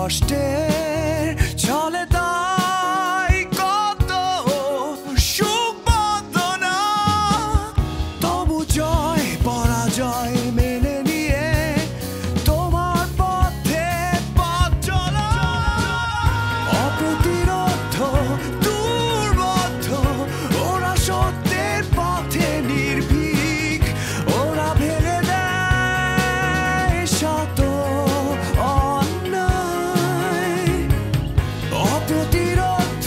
কষ্টের চলে তাই কত সুখ বন্দনা, তবু জয় পরাজয় মেনে নিয়ে তোমার পথে পথ চলা। অপ্রতিরোধ দুর্বোধ্য ওরা সত্যের পথে নির্ভীক, ওরা ভেঙে দেয় শত অন্যায়। অপ্রতিরোধ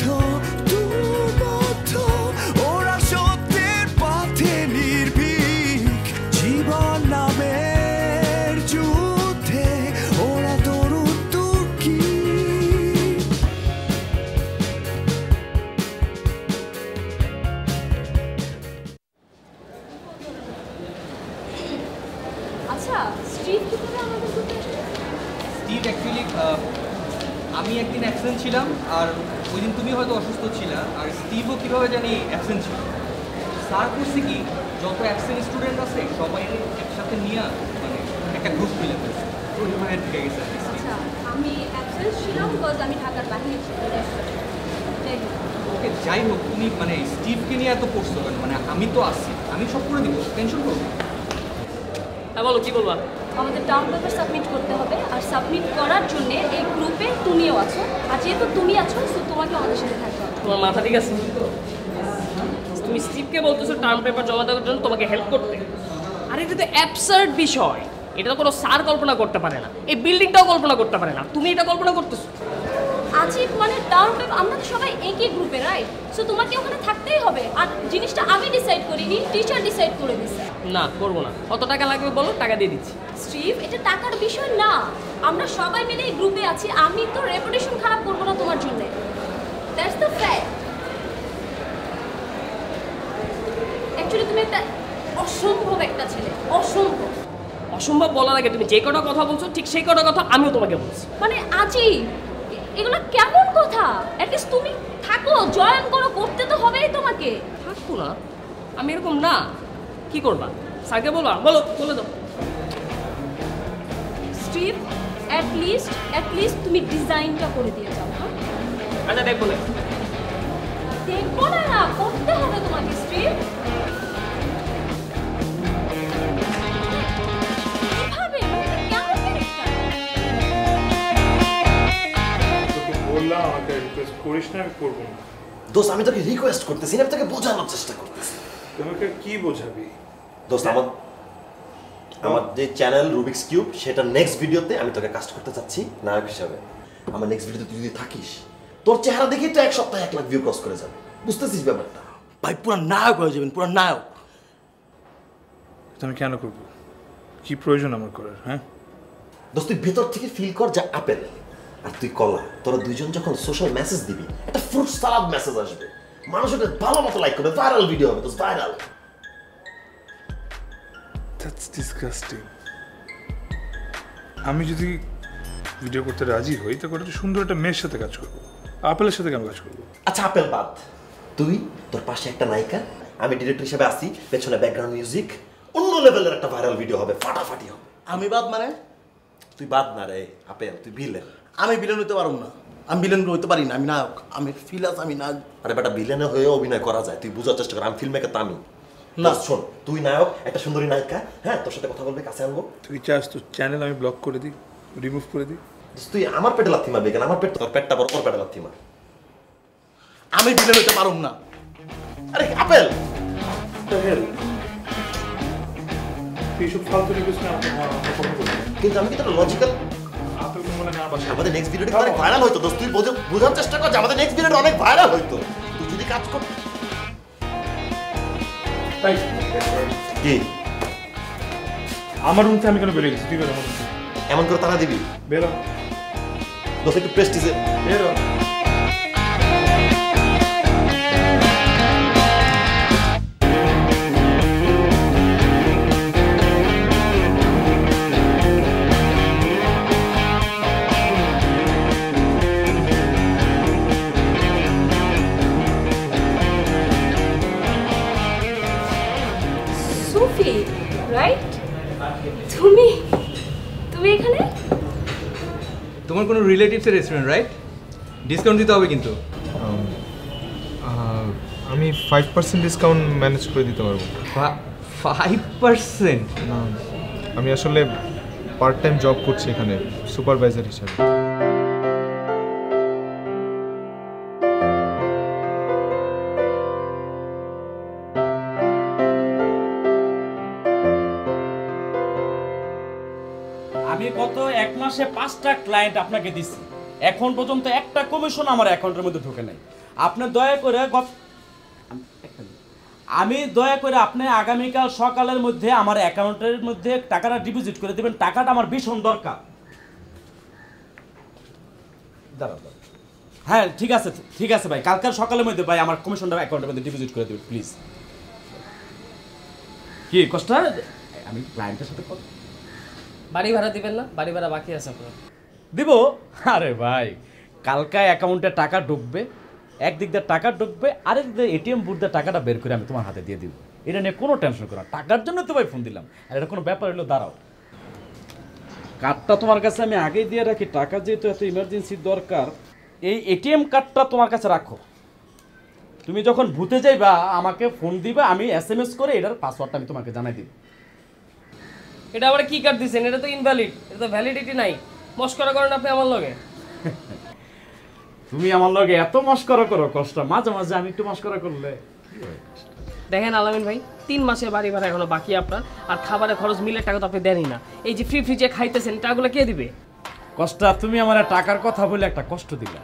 দুর্বোধ্য ওরা সত্যের পথে নির্ভীক, জীবন নামের যুদ্ধে ওরা তরুতুর্কি। আচ্ছা, স্ট্রিট কিভাবে আমাদের গ্রুপে আসলো? স্টিভ অ্যাকচুয়ালি আমি একদিন অ্যাবসেন্ট ছিলাম, আর ওই দিন তুমি হয়তো অসুস্থ ছিলা, আর স্টিভও কীভাবে জানি অ্যাবসেন্ট ছিল। স্যার করছে কি, যত অ্যাবসেন্ট স্টুডেন্ট আছে সবাই একসাথে নিয়ে মানে একটা গ্রুপ মিলে ফেলছে, তো ওইভাবে ঢুকে গেছে। আচ্ছা, আমি অ্যাবসেন্ট ছিলাম বিকজ আমি ঢাকার বাইরে ছিলাম। যাই হোক, ওকে যাই হোক, তুমি মানে স্টিভকে নিয়ে এত পড়ছো কেন? মানে আমি তো আসছি, আমি সব করে দিব, টেনশন করবো। হ্যাঁ বলো, কি বলবা? আমাদের টার্ম পেপার সাবমিট করতে হবে, আর সাবমিট করার জন্য এই গ্রুপে তুমিও আছো, আর যেহেতু তুমি আছো সো তোমাকে আমাদের সাথে থাকতে হবে। তোমার মাথা ঠিক আছে? তুমি স্টিভকে বলতেছো টার্ম পেপার জমা দেওয়ার জন্য তোমাকে হেল্প করতে? আর এটা তো অ্যাবসার্ড বিষয়, এটা তো কোনো স্যার কল্পনা করতে পারে না, এই বিল্ডিংটাও কল্পনা করতে পারে না, তুমি এটা কল্পনা করতেছো। আজিব, মানে টার্ম পেপার আমরা তো সবাই একই গ্রুপে, রাইট? সো তোমাকে ওখানে থাকতেই হবে, আর জিনিসটা আমি ডিসাইড করিনি, টিচার ডিসাইড করে দিছে। না, করবো না। কত টাকা লাগবে বলো, টাকা দিয়ে দিচ্ছি। স্টিভ, এটা টাকার বিষয় না, আমরা সবাই মিলে এই গ্রুপে আছি, আমি তো রেপুটেশন খারাপ করবো না তোমার জন্য, দ্যাটস দ্য ফ্যাক্ট। অ্যাকচুয়ালি তুমি একটা অসম্ভব একটা ছেলে, অসম্ভব। অসম্ভব বলার আগে তুমি যে কটা কথা বলছো ঠিক সেই কটা কথা আমিও তোমাকে বলছি। মানে আজিব, এগুলো কেমন কথা? অ্যাটলিস্ট তুমি থাকো, জয়েন করো, করতে তো হবেই তোমাকে। থাকবো না? আমি এরকম না। কি করবা? স্যারকে বলবা? বলো, বলে দাও। স্টিভ, অ্যাটলিস্ট তুমি ডিজাইনটা করে দিয়ে যাও। হ্যাঁ, আচ্ছা দেখবো না। দেখবো না, করতে হবে তোমাকে স্টিভ। এভাবে কেমন ক্যারেক্টার? তোকে বললাম আমাকে রিকোয়েস্ট করিস না, আমি করবো না। দোস্ত আমি তোকে রিকোয়েস্ট করতেছি না, আমি তোকে বোঝানোর চেষ্টা করতেছি। তোমাকে কি বোঝাবি? দোস্ত আমার যে চ্যানেল রুবিক্স কিউব, সেটা নেক্সট ভিডিওতে আমি তোকে কাস্ট করতে চাচ্ছি নায়ক হিসাবে। আমার নেক্সট ভিডিওতে তুই যদি থাকিস, তোর চেহারা দেখেই তো এক সপ্তাহে 1 লাখ ভিউ ক্রস করে যাবে। বুঝতেছিস ব্যাপারটা? ভাই পুরো নায়ক হয়ে যাবেন, পুরো নায়ক। আমি কেন করবো? কি প্রয়োজন আমার করার? হ্যাঁ দোস্ত তুই ভেতর থেকে ফিল কর যে আপেল আর তুই কলা, তোরা দুইজন যখন সোশ্যাল মেসেজ দিবি, একটা ফ্রুট সালাদ মেসেজ আসবে, মানুষ ওটা ভালো মতো লাইক করবে, ভাইরাল ভিডিও হবে। দোস্ত ভাইরাল। That's disgusting. আমি যদি ভিডিও করতে রাজি হই তখন একটা সুন্দর একটা মেয়ের সাথে কাজ করবো, আপেলের সাথে কেন কাজ করবো? আচ্ছা আপেল বাদ, তুই তোর পাশে একটা নায়িকা, আমি ডিরেক্টর হিসেবে আসি, পেছনে ব্যাকগ্রাউন্ড মিউজিক, অন্য লেভেলের একটা ভাইরাল ভিডিও হবে, ফাটাফাটি হবে। আমি বাদ মানে? তুই বাদ না রে আপেল, তুই ভিলেন। আমি ভিলেন হইতে পারবো না, আমি ভিলেন হইতে পারি না, আমি নায়ক। আমি ফিল আছে, আমি নায়ক। আরে বেটা, ভিলেনে হয়ে অভিনয় করা যায়, তুই বোঝার চেষ্টা কর। আমি ফিল্ম মেকার, তো আমি না। শোন, তুই নায়ক, একটা সুন্দরী নায়িকা, হ্যাঁ তোর সাথে কথা বলবে, কাছে আনবো। তুই চাস তোর চ্যানেল আমি ব্লক করে দিই, রিমুভ করে দিই? তুই আমার পেটে লাথি মারবি কেন? আমার পেট, তোর পেটটা বড়, তোর পেটে লাথি মার। আমি ভিলেন হইতে পারবো না। আরে আপেল, এইসব ফালতু রিকোয়েস্ট না কিন্তু আমি কি তোর লজিক্যাল? আপেলকে বলে না বাসা। আমাদের নেক্সট ভিডিওটা অনেক ভাইরাল হইতো দোস্ত, তুই বোঝার চেষ্টা কর যে আমাদের নেক্সট ভিডিওটা অনেক ভাইরাল হইতো, তুই যদি কাজ কর। তাই কি আমার রুম থেকে আমি কেন বেরিয়ে গেছি? তুই বেরো আমার room থেকে। এমন করে তারা দিবি? বেরো দোস্ত একটু প্রেস্টিজে বেরো। সুফি, রাইট? তুমি এখানে? তোমার কোনো রিলেটিভসের রেস্টুরেন্ট রাইট? ডিসকাউন্ট দিতে হবে কিন্তু। আমি 5% ডিসকাউন্ট ম্যানেজ করে দিতে পারবো। 5%? না, আমি আসলে পার্ট টাইম জব করছি এখানে সুপারভাইজার হিসেবে। আমি গত 1 মাসে 5টা ক্লায়েন্ট আপনাকে দিচ্ছি, এখন পর্যন্ত একটা কমিশন আমার অ্যাকাউন্টের মধ্যে ঢোকে নাই। আপনি দয়া করে আপনি আগামীকাল সকালের মধ্যে আমার অ্যাকাউন্টের মধ্যে টাকাটা ডিপোজিট করে দেবেন। টাকাটা আমার ভীষণ দরকার। দাঁড়াও। হ্যাঁ ঠিক আছে ভাই, কালকার সকালের মধ্যে ভাই আমার কমিশনটা অ্যাকাউন্টের মধ্যে ডিপোজিট করে দেবেন প্লিজ। কি কষ্ট? আমি ক্লায়েন্টের সাথে বাড়ি ভাড়া দিবেন না? বাড়ি ভাড়া বাকি আছে আপনার। দিব? আরে ভাই, কালকা অ্যাকাউন্টে টাকা ঢুকবে, একদিক দিয়ে টাকা ঢুকবে, আরেক দিকে এটিএম বুথ দিয়ে টাকাটা বের করে আমি তোমার হাতে দিয়ে দিব। এটা নিয়ে কোনো টেনশন করো না, টাকার জন্য তো ভাই ফোন দিলাম। আর এটা কোনো ব্যাপার হলো, দাঁড়াও, কার্ডটা তোমার কাছে আমি আগেই দিয়ে রাখি। টাকা যেহেতু এত ইমার্জেন্সি দরকার, এই এটিএম কার্ডটা তোমার কাছে রাখো। তুমি যখন ভূতে যাইবা আমাকে ফোন দিবা, আমি SMS করে এটার পাসওয়ার্ডটা আমি তোমাকে জানাই দিব। এটা আবার কি কার্ড দিচ্ছেন? এটা তো ইনভ্যালিড, এটা তো ভ্যালিডিটি নাই। মস্করা করেন আপনি আমার লগে। তুমি আমার লগে এত মস্করা করো, কষ্ট মাঝে মাঝে আমি একটু মস্করা করলে। দেখেন আলামিন ভাই, 3 মাসের বাড়ি ভাড়া এখনো বাকি আপনার, আর খাবারের খরচ মিলে টাকা তো আপনি দেনই না। এই যে ফ্রি যে খাইতেছেন, টাকাগুলো কে দিবে? কষ্ট, তুমি আমার টাকার কথা বলে একটা কষ্ট দিলা।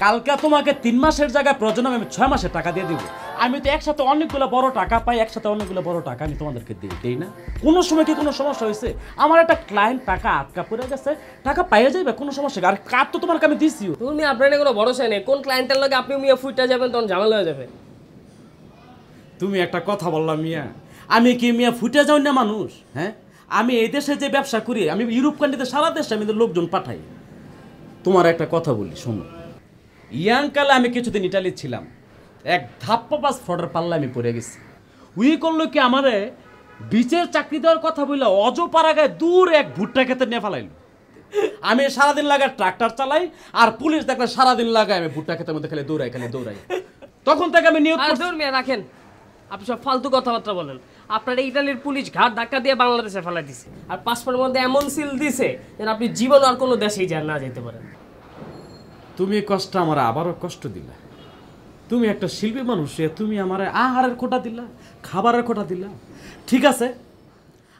কালকে তোমাকে 3 মাসের জায়গায় প্রয়োজন আমি 6 মাসের টাকা দিয়ে দিব। আমি তো একসাথে অনেকগুলো বড় টাকা পাই, একসাথে অনেকগুলো বড় টাকা আমি তোমাদেরকে দেই না? কোনো সময় কি কোনো সমস্যা হয়েছে? আমার একটা ক্লায়েন্ট টাকা আটকা পড়ে গেছে, টাকা পাইয়ে যাবে, কোনো সমস্যা। আর কার্ড তো তোমাকে আমি দিছিও। তুমি আপনার কোনো ভরসা নেই, কোন ক্লায়েন্টের লগে আপনি মিয়া ফুইটা যাবেন তখন ঝামেলা হয়ে যাবে। তুমি একটা কথা বললাম মিয়া, আমি কি মিয়া ফুটে যাই না মানুষ? হ্যাঁ, আমি এই দেশে যে ব্যবসা করি, আমি ইউরোপ কান্ট্রিতে সারা দেশে আমি লোকজন পাঠাই। তোমার একটা কথা বলি শোনো, ইয়াংকালে আমি কিছুদিন ইটালি ছিলাম, এক ধাপ্পাবাজ ফ্রডের পাল্লা আমি পড়ে গেছি। উই করলো কি, আমারে বিচের চাকরি দেওয়ার কথা বললো, অজপাড়া গায়ে দূর এক ভুট্টা খেতে নিয়ে ফেলাইলো। আমি সারাদিন লাগায় ট্রাক্টর চালাই, আর পুলিশ দেখলে সারাদিন লাগায় আমি ভুট্টা খেতের মধ্যে খালি দৌড়াই। তখন থেকে আমি নিয়োগ রাখেন, আপনি সব ফালতু কথাবার্তা বলেন। আপনার ইটালির পুলিশ ঘাট ধাক্কা দিয়ে বাংলাদেশে ফেলাই দিছে, আর পাসপোর্টের মধ্যে এমন সিল দিছে যেন আপনি জীবন আর কোনো দেশেই না যেতে পারেন। তুমি কষ্ট আমার আবারও কষ্ট দিলা। তুমি একটা শিল্পী মানুষ, তুমি আমার আহারের খোটা দিলা, খাবারের খোটা দিলা। ঠিক আছে,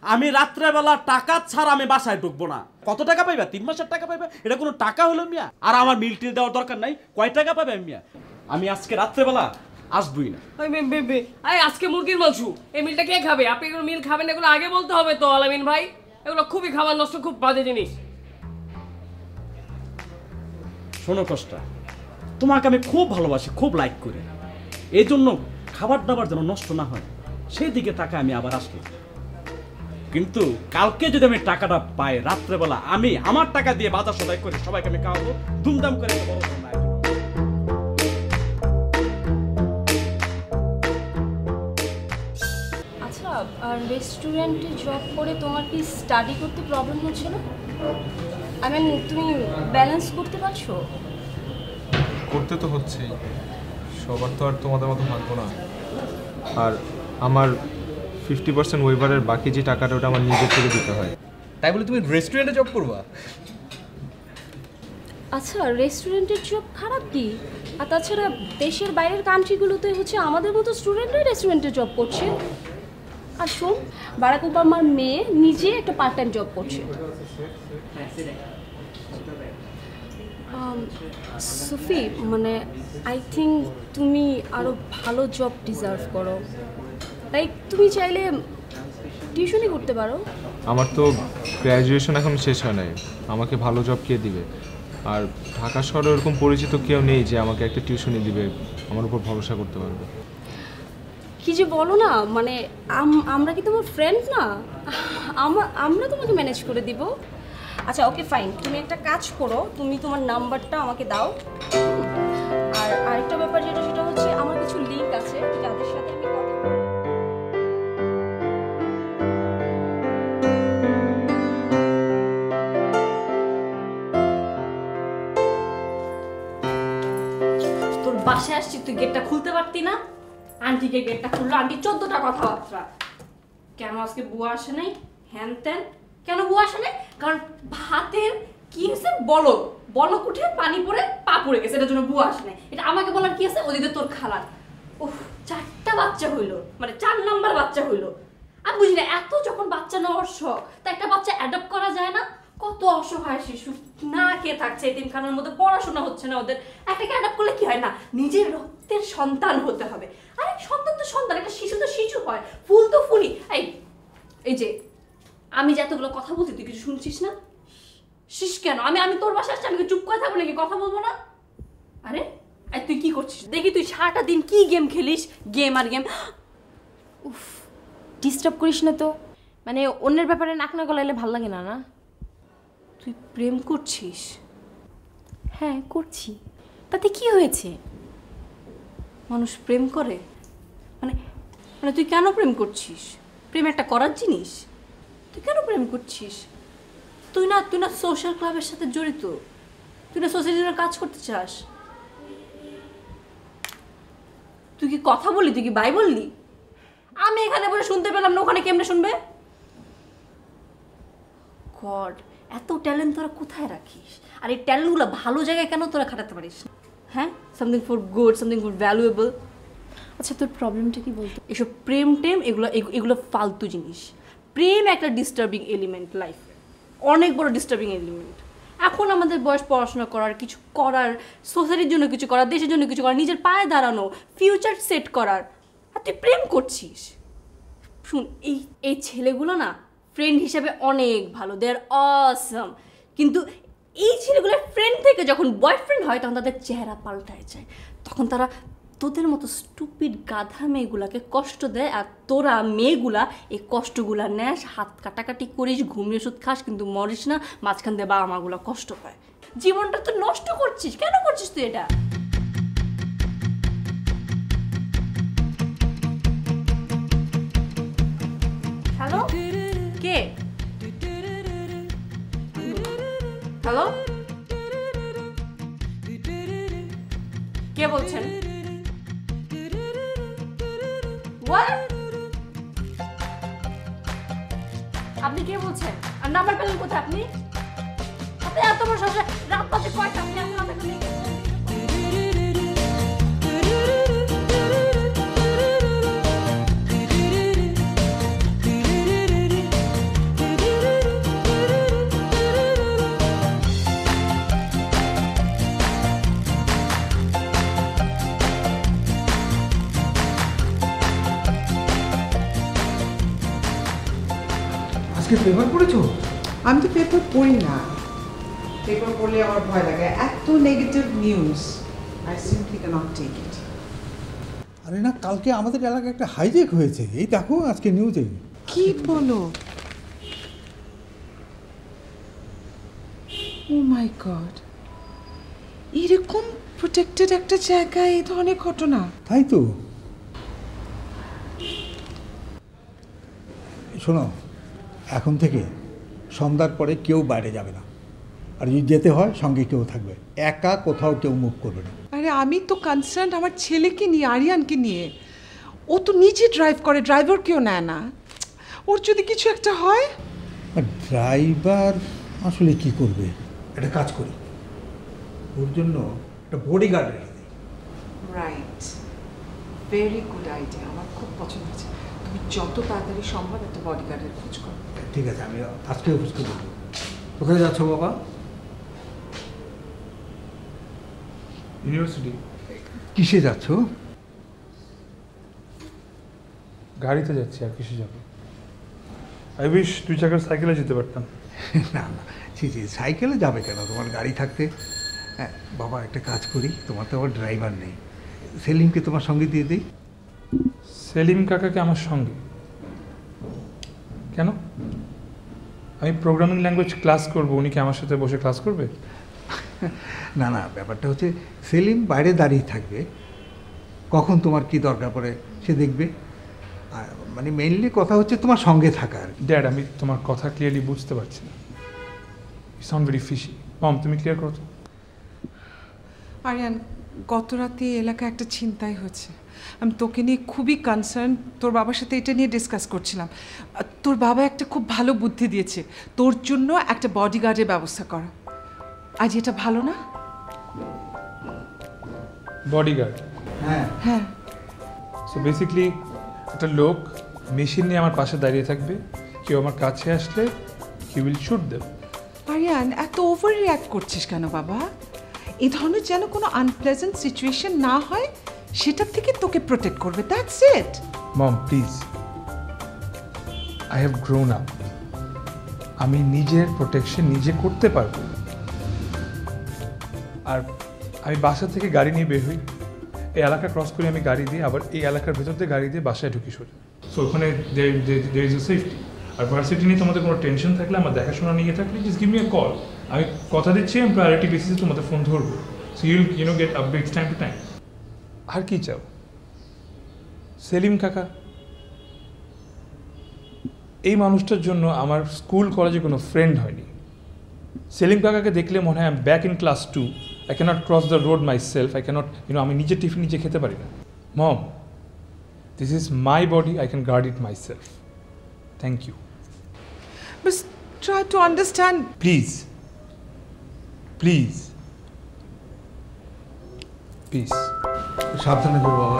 আমি রাত্রেবেলা টাকা ছাড়া আমি বাসায় ঢুকবো না। কত টাকা পাইবা? 3 মাসের টাকা পাইবা? এটা কোনো টাকা হলো মিয়া? আর আমার মিল টিল দেওয়ার দরকার নাই। কয় টাকা পাবে মিয়া? আমি আজকে রাত্রেবেলা আসবই না। আজকে মুরগির মাংস, এই মিলটা কে খাবে? আপনি এগুলো মিল খাবেন, এগুলো আগে বলতে হবে তো আলামিন ভাই। এগুলো খুবই খাবার নষ্ট, খুব বাজে জিনিস। শোনো কষ্ট, তোমাকে আমি খুব ভালোবাসি, খুব লাইক করি, এই জন্য খাবার দাবার যেন নষ্ট না হয় সেই দিকে টাকা আমি আবার আসবো। কিন্তু কালকে যদি আমি টাকাটা পাই রাত্রেবেলা, আমি আমার টাকা দিয়ে বাজার সদাই করে সবাইকে আমি খাওয়াবো ধুমধাম করে। আচ্ছা, আর রেস্টুরেন্টে জব করে তোমার কি স্টাডি করতে প্রবলেম হচ্ছে না? আই মিন, তুমি ব্যালেন্স করতে পারছো? করতে তো হচ্ছেই, সবার তো আর তোমাদের মতো ভাগ্য না। আর আমার 50% ওয়েভারের বাকি যে টাকাটা ওটা আমার নিজের থেকে দিতে হয়। তাই বলে তুমি রেস্টুরেন্টে জব করবা? আচ্ছা, রেস্টুরেন্টের জব খারাপ কি? আর তাছাড়া দেশের বাইরের কান্ট্রিগুলোতে হচ্ছে আমাদের মতো স্টুডেন্টরাই রেস্টুরেন্টে জব করছে। আর শোন, বারাক ওবামার মেয়ে নিজে একটা পার্ট টাইম জব করছে। সুফি, মানে আই থিঙ্ক তুমি আরও ভালো জব ডিজার্ভ করো। লাইক তুমি চাইলে টিউশনই করতে পারো। আমার তো গ্র্যাজুয়েশন এখন শেষ হয় নাই, আমাকে ভালো জব কে দিবে? আর ঢাকা শহরে এরকম পরিচিত কেউ নেই যে আমাকে একটা টিউশনই দিবে, আমার উপর ভরসা করতে পারবে। কি যে বলো না, মানে আমরা কি তোমার ফ্রেন্ড না? আমরা তোমাকে ম্যানেজ করে দিব। আচ্ছা ওকে ফাইন, তুমি একটা কাজ করো, তুমি তোমার নাম্বারটা আমাকে দাও। আর আরেকটা ব্যাপার সেটা হচ্ছে আমার কিছু লিঙ্ক আছে যাদের সাথে আমি কথা বাসায় আসছি তুই গেটটা খুলতে পারতি না? আন্টিকে গেটটা খুললো, আন্টি 14টা কথাবার্তা। কেন আজকে বুয়া আসে নাই? হ্যান ত্যান। কেন বুয়া আসে নাই? কারণ ভাতের কি হয়েছে বলক উঠে পানি পড়ে পা পড়ে গেছে, এটার জন্য বুয়া আসে নাই। এটা আমাকে বলার কি আছে? ওদিকে তোর খালার। উফ, 4টা বাচ্চা হইলো, মানে 4 নাম্বার বাচ্চা হইলো। আমি বুঝি না, এত যখন বাচ্চা নেওয়ার শখ, তা একটা বাচ্চা অ্যাডপ্ট করা যায় না? কত অসহায় শিশু না খেয়ে থাকছে, এতিমখানার মধ্যে পড়াশোনা হচ্ছে না ওদের। একটাকে অ্যাডপ্ট করলে কি হয় না, নিজের রক্তের সন্তান হতে হবে। আরে সন্তান তো সন্তান, একটা শিশু তো শিশু হয়, ফুল তো ফুলই। এই যে আমি যে এতগুলো কথা বলছি, তুই কিছু শুনছিস না? শিস কেন? আমি তোর বাসায় আসছি, আমি কি চুপ করে থাকবো নাকি? কথা বলবো না? আরে তুই কি করছিস দেখি? তুই সারাটা দিন কি গেম খেলিস? গেম আর গেম। উফ, ডিস্টার্ব করিস না তো। মানে অন্যের ব্যাপারে নাক না গলাইলে ভাল লাগে না। না, তুই প্রেম করছিস? হ্যাঁ করছি, তাতে কি হয়েছে? মানুষ প্রেম করে, মানে তুই কেন প্রেম করছিস? প্রেম একটা করার জিনিস। তুই কেন প্রেম করছিস? তুই না সোশ্যাল ক্লাবের সাথে জড়িত, তুই না সোসাইটির কাজ করতে চাস। তুই কি কথা বললি? তুই কি বাই বললি? আমি এখানে বসে শুনতে পেলাম না, ওখানে কেমনে শুনবে? গড, এত ট্যালেন্ট তোরা কোথায় রাখিস? আর এই ট্যালেন্টগুলো ভালো জায়গায় কেন তোরা খাটাতে পারিস? হ্যাঁ, something for good, something for valuable. আচ্ছা, তোর প্রবলেমটা কি বলতো? এসব প্রেম টেম এগুলো ফালতু জিনিস। প্রেম একটা ডিস্টার্বিং এলিমেন্ট লাইফে, অনেক বড় ডিস্টার্বিং এলিমেন্ট। এখন আমাদের বয়স পড়াশোনা করার, কিছু করার, সোসাইটির জন্য কিছু করার, দেশের জন্য কিছু করার, নিজের পায়ে দাঁড়ানো, ফিউচার সেট করার। আর তুই প্রেম করছিস? শুন, এই ছেলেগুলো না ফ্রেন্ড হিসেবে অনেক ভালো, দে আর অসম, কিন্তু এই ছেলেগুলোর ফ্রেন্ড থেকে যখন বয়ফ্রেন্ড হয় তখন তাদের চেহারা পাল্টায় যায়। তখন তারা তোদের মতো স্টুপিড গাধা মেয়েগুলাকে কষ্ট দেয়, আর তোরা মেয়েগুলা এই কষ্টগুলা নেস, হাত কাটাকাটি করিস, ঘুমিয়ে ওষুধ খাস, কিন্তু মরিস না। মাঝখান দিয়ে বাবা মাগুলা কষ্ট পায়। জীবনটা তো নষ্ট করছিস। কেন করছিস তুই এটা? হ্যালো, কে? হ্যালো, কে বলছেন? আপনি কে বলছেন? আর নাম্বার পেলেন কোথায় আপনি? এত বড় সমস্যা, রাত বাজে কয়টা? আপনি পেপার পড়েছো? আমি তো পেপার পড়ি না। পেপার পড়লে আমার ভয় লাগে, এত negative news. I simply can't take it. আরে না, কালকে আমাদের এলাকায় একটা হাইজ্যাক হয়েছে, এই দেখো আজকে নিউজে। কি বলো? ও মাই গড, এরকম প্রোটেক্টেড একটা জায়গায় এই ধরনের ঘটনা? তাই তো। শোনো, এখন থেকে সন্ধ্যার পরে কেউ বাইরে যাবে না, আর যদি যেতে হয় সঙ্গে কেউ থাকবে, একা কোথাও কেউ মুভ করবে না। আরে আমি তো কনসার্ন আমার ছেলেকে নিয়ে, আরিয়ানকে নিয়ে। ও তো নিজে ড্রাইভ করে, ড্রাইভার কেউ নেয় না। ওর যদি কিছু একটা হয়? ড্রাইভার আসলে কি করবে? একটা কাজ করি, ওর জন্য একটা বডিগার্ড রেখে দিই। রাইট, ভেরি গুড আইডিয়া, আমার খুব পছন্দ হয়েছে। তুমি যত তাড়াতাড়ি সম্ভব একটা বডিগার্ডের খোঁজ করো। ঠিক আছে, আমি আজকে বুঝতে পারবো। কোথায় যাচ্ছ বাবা? ইউনিভার্সিটি। কিসে যাচ্ছ? গাড়িতে যাচ্ছি, আর কিসে যাবো? আই উইশ 2 চাকার সাইকেলে যেতে পারতাম। না না, জি সাইকেলে যাবে কেন, তোমার গাড়ি থাকতে। হ্যাঁ বাবা, একটা কাজ করি, তোমার তো আবার ড্রাইভার নেই, সেলিমকে তোমার সঙ্গে দিয়ে দিই। সেলিম কাকাকে আমার সঙ্গে? কেন? আমি প্রোগ্রামিং ল্যাঙ্গুয়েজ ক্লাস করবো, উনি কি আমার সাথে বসে ক্লাস করবে? না না, ব্যাপারটা হচ্ছে সেলিম বাইরে দাঁড়িয়ে থাকবে, কখন তোমার কি দরকার পড়ে সে দেখবে। আর মানে মেইনলি কথা হচ্ছে তোমার সঙ্গে থাকা। ড্যাড, আমি তোমার কথা ক্লিয়ারলি বুঝতে পারছি না। You sound very fishy. Mom, তুমি ক্লিয়ার করো তো। আরিয়ান, গত রাতে এলাকায় একটা ছিনতাই হয়েছে। আমি তোকে নিয়ে খুবই কনসার্ন, তোর বাবার সাথে এটা নিয়ে ডিসকাস করছিলাম। তোর বাবা একটা খুব ভালো বুদ্ধি দিয়েছে, তোর জন্য একটা বডিগার্ডের ব্যবস্থা করা। আজ এটা ভালো না? বডিগার্ড? হ্যাঁ হ্যাঁ। সো বেসিক্যালি একটা লোক মেশিন নিয়ে আমার পাশে দাঁড়িয়ে থাকবে, কেউ আমার কাছে আসলে he will shoot them. Aryan, এত ওভার রিঅ্যাক্ট করছিস কেন বাবা? এই ধরনের যেন কোনো আনপ্লেজেন্ট সিচুয়েশন না হয় সেটার থেকে তোকে প্রোটেক্ট করবে, that's it. Mom please, I have grown up, আমি নিজের প্রোটেকশন নিজে করতে পারবো। আর আমি বাসা থেকে গাড়ি নিয়ে বের হই, এই এলাকা ক্রস করে আমি গাড়ি দিয়ে আবার এই এলাকার ভেতর দিয়ে গাড়ি দিয়ে বাসায় ঢুকি সরি। সো ওখানে দের ইজ এ সেফটি। আর ভার্সিটি নিয়ে তোমাদের কোনো টেনশন থাকলে, আমার দেখাশোনা নিয়ে থাকলে, just give me a call. আমি কথা দিচ্ছি আমি প্রায়োরিটি বেসিসে তোমাদের ফোন ধরবো। So you'll get updates time to time. আর কি চাও? সেলিম কাকা, এই মানুষটার জন্য আমার স্কুল কলেজে কোনো ফ্রেন্ড হয়নি। সেলিম কাকাকে দেখলে মনে হয় I am back in class 2। I cannot cross the road myself. I cannot, আমি নিজের টিফিন নিজে খেতে পারি না। Mom, this is my body. I can guard it myself. Thank you. But try to understand. Please. Please. Peace. সাবধানে করো বাবা।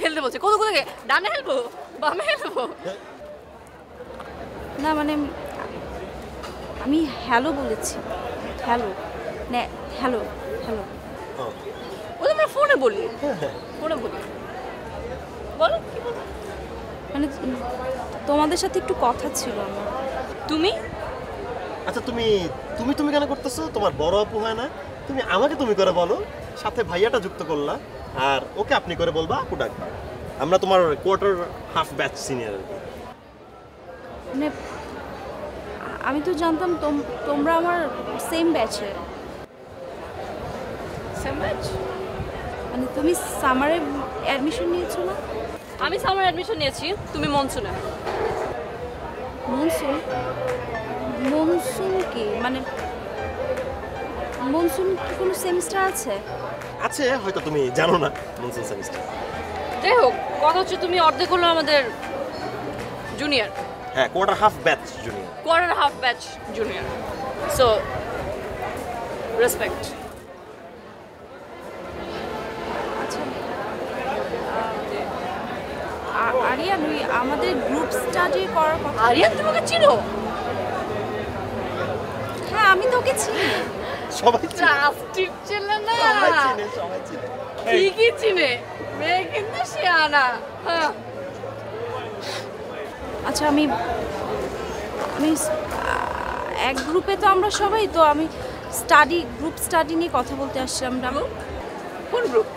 হেলতে বলছে, কোথাও কোথাকে ডানে হেলবো বামে হেলবো না, মানে আমি হ্যালো বলেছি। হ্যালো না, হ্যালো হ্যালো ও তো আমরা ফোনে বলি, ফোনে বলি। বলো কি বলো? মানে তোমাদের সাথে একটু কথা ছিল আমার। তুমি আচ্ছা তুমি তুমি তুমি কেন করতেছো? তোমার বড় আপু হয় না? তুমি আমাকে তুমি করে বলো, সাথে ভাইয়াটা যুক্ত করলা, আর ওকে আপনি করে বলবা, আপু ডাকবা। আমরা তোমার কোয়ার্টার হাফ ব্যাচ সিনিয়র। মানে আমি তো জানতাম তোমরা আমার সেম ব্যাচে। Same batch? মানে তুমি সামারে অ্যাডমিশন নিয়েছো না? আমি সামার অ্যাডমিশন নিয়েছি, তুমি মনসুনে। মনসুন? মনসুন কি মানে? মনসুন কি কোনো সেমিস্টার আছে? আছে, হয়তো তুমি জানো না মনসুন সেমিস্টার। যাই হোক, কথা হচ্ছে তুমি অর্ধেক হলো আমাদের জুনিয়র। হ্যাঁ, quarter half batch junior. Quarter half batch junior. So respect. আচ্ছা আরিয়ান, ওই আমাদের গ্রুপ স্টাডি করার কথা। আরিয়ান তোমাকে চিনো? হ্যাঁ, আমি তোকে চিনি। সবাই ট্রাস্টিক ছেলে না? সবাই চিনে, সবাই চিনে। ঠিকই চিনে, মেয়ে কিন্তু শিয়ানা। হ্যাঁ। আচ্ছা আমি এক গ্রুপে তো আমরা সবাই, তো আমি গ্রুপ স্টাডি নিয়ে কথা বলতে আসছিলাম। কোন গ্রুপ?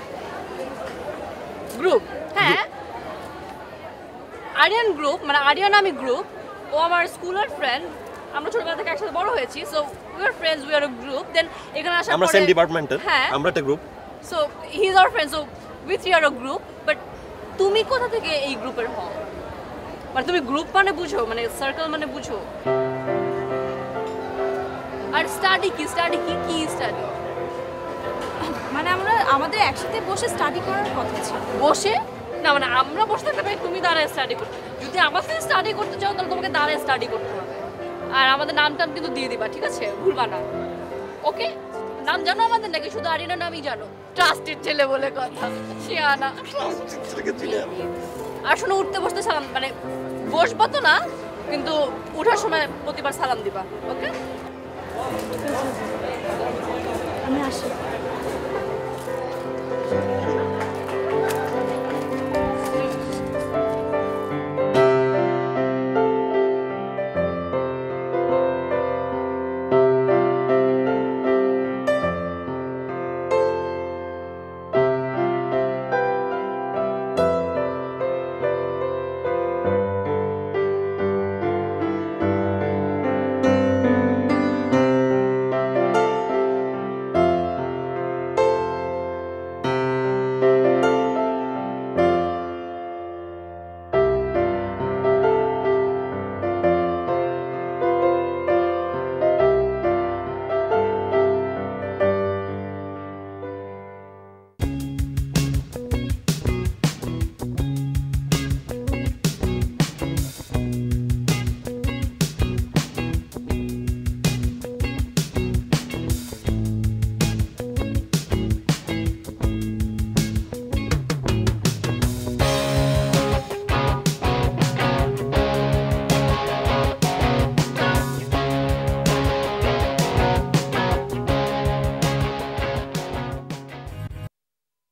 গ্রুপ? হ্যাঁ, আরিয়ান গ্রুপ, মানে আরিয়ান আমি গ্রুপ, ও আমার স্কুলের ফ্রেন্ড, আমরা ছোটবেলা থেকে একসাথে বড় হয়েছি। So we are friends, we are a group. Then এখানে আসার পরে আমরা সেম ডিপার্টমেন্টের, হ্যাঁ আমরা একটা group. So he is our friend, so we three are a group. But তুমি কোথা থেকে এই গ্রুপের হও? মানে তুমি গ্রুপ মানে বুঝো, মানে সার্কেল মানে বুঝো। আর স্টাডি কি? স্টাডি কি? কি স্টাডি? মানে আমরা আমাদের একসাথে বসে স্টাডি করার কথা ছিল। বসে না, মানে আমরা বসে থাকতে পারি, তুমি দাঁড়ায় স্টাডি করতে। যদি আমার সাথে স্টাডি করতে চাও তাহলে তোমাকে দাঁড়ায় স্টাডি করতে হবে। আর আমাদের নাম টাম কিন্তু দিয়ে দিবা, ঠিক আছে? ভুলবা না, ওকে? নাম জানো আমাদের নাকি শুধু আরিনা নামই জানো? ট্রাস্টেড ছেলে বলে কথা, শিয়ানা। আর শোনো, উঠতে বসতে সালাম, মানে বসবা তো না, কিন্তু উঠার সময় প্রতিবার সালাম দিবা, ওকে?